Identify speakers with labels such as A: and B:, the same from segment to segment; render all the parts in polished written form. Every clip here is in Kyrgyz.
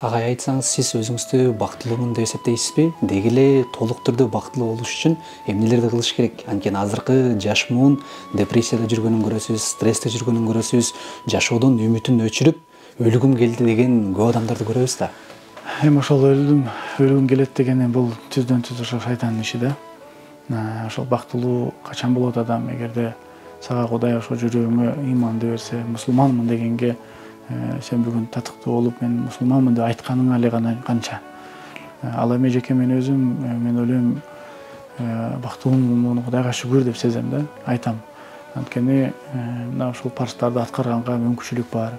A: Агай, айтсаңыз, сиз өзүңүздү бактылуумун деп эсептейсизби? Деги эле толук түрдө бактылуу болуш үчүн эмнелерди кылыш керек? Анткени азыркы жаш муун депрессияда жүргөнүн көрөсүз, стрессте жүргөнүн көрөсүз, жашоодон үмүтүн өчүрүп, өлүгүм келди деген көп адамдарды көрөбүз да.
B: Эми ошол өлүгүм келет деген бул түздөн түз ошол шайтандын иши да. Ошол бактылуу качан болот адам эгерде сага Кудай ошо жүрөгүңө ыйманды берсе, мусулманмын дегенге сен бүгүн татыктуу болуп мен мусулманмын деп айтканың эле гана канча. Ал эми жеке мен өзүм мен ойлойм бактылуумун, Кудайга шүгүр деп сезем да, айтам. Анткени мына ушул парыздарды аткарганга мүмкүнчүлүк бар.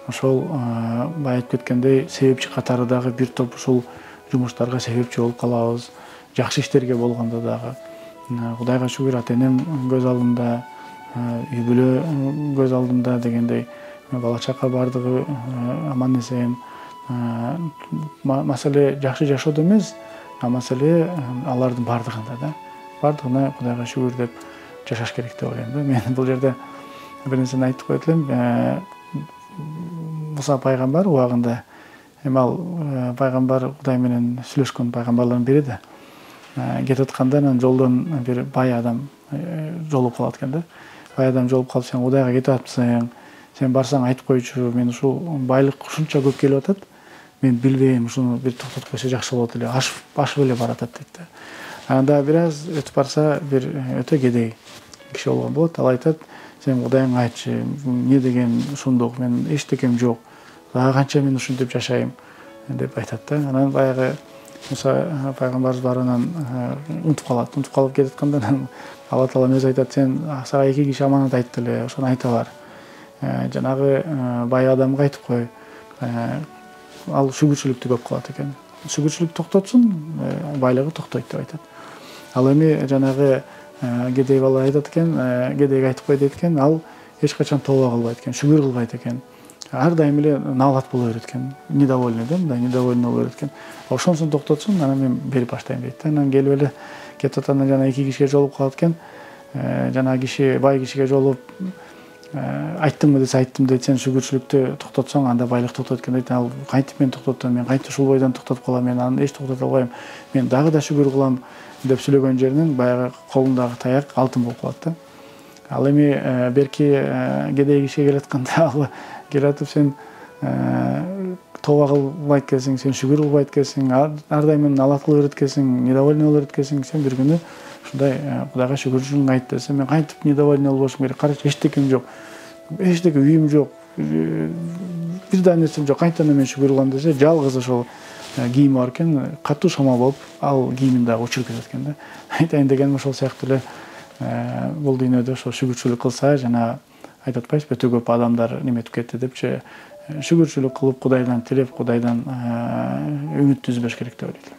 B: Ошол бая айтып кеткендей себепчи катары дагы бир топ ушул жумуштарга себепчи болуп калабыз. Жакшы иштерге болгондо дагы. Кудайга шүгүр, ата энем көз алдымда, үй бүлө көз алдымда дегендей, бала чака бардыгы аман эсен. Маселе жакшы жашоодо эмес, маселе алардын бардыгында да. Бардыгына Кудайга шүгүр деп жашаш керек деп ойлойм да. Мен бул жерде бир нерсени айтып коет элем. Муса пайгамбар убагында, эми ал пайгамбар Кудай менен сүйлөшкөн пайгамбарлардын бири да. Кетип атканда анан жолдон бир бай адам жолугуп калат экен да. Бай адам жолугуп калып, сен Кудайга кетип атпсың, сен барсаң айтып койчу, мен ушул байлык ушунча көп келип атат, мен билбейм, ушуну бир токтотуп койсо жакшы болот эле, ашып эле баратат дейт да. Анда бир аз өтүп барса, бир өтө кедей киши болгон болот. Ал айтат, сен Кудайыңа айтчы, эмне деген ушундук, мен эчтекем жок, дагы канча мен ушинтип жашайм деп айтат да. Анан баягы Муса пайгамбарыбыз бар, анан унутуп калып кетип атканда Алла Таалам өзү айтат, сен сага эки киши аманат айтты эле, ошону айта бар. Жанагы бай адамга айтып кой. Ал шүгүрчүлүктү көп кылат экен. Шүгүрчүлүк токтотсун, байлыгы токтойт деп айтат. Ал эми жанагы кедей бала айтат экен, кедейге айтып кой дейт экен, ал эч качан тооба кылбайт экен, шүгүр кылбайт экен. Ар дайым эле наалат боло берет экен, недовольный да, мындай недовольный боло берет экен. Ошонусун токтотсун, анан мен берип баштайм дейт да. Анан келип эле кетип атканда жана эки кишиге жолугуп калат экен. Жана киши бай кишиге жолугуп айттымбы десе, айттым дейт, сен шүгүрчүлүктү токтотсоң, анда байлык токтойт экен дейт. Ал кантип мен токтотом, мен кантип ушул бойдон токтотуп калам, мен аны эч токтото албайм, мен дагы да шүгүр кылам деп сүйлөгөн жеринен баягы колундагы таяк алтын болуп калат да. Ал эми берки кедей кишиге келатканда ал келатып, сен тооба кылбайт экенсиң, сен шүгүр кылбайт экенсиң, ар дайым менен алат кыла берет экенсиң, недовольный боло берет экенсиң, сен бир күнү ушундай Кудайга шүгүрчүлүгүңдү айт десе, мен кантип недовольный болбошум керек, карачы эчтекем жок, эчтеке үйүм жок, бир да нерсем жок, кантип мен шүгүр кылам десе, жалгыз ошол кийими бар экен, катуу шамал болуп, ал кийимин дагы учуруп кетет экен да. Айтайын дегеним ошол сыяктуу эле бул дүйнөдө ошо шүгүрчүлүк кылса, жана айтып атпайсызбы, өтө көп адамдар неметип кетти депчи, шүгүрчүлүк кылып, Кудайдан тилеп, Кудайдан үмүттү үзбөш керек деп ойлойт элем.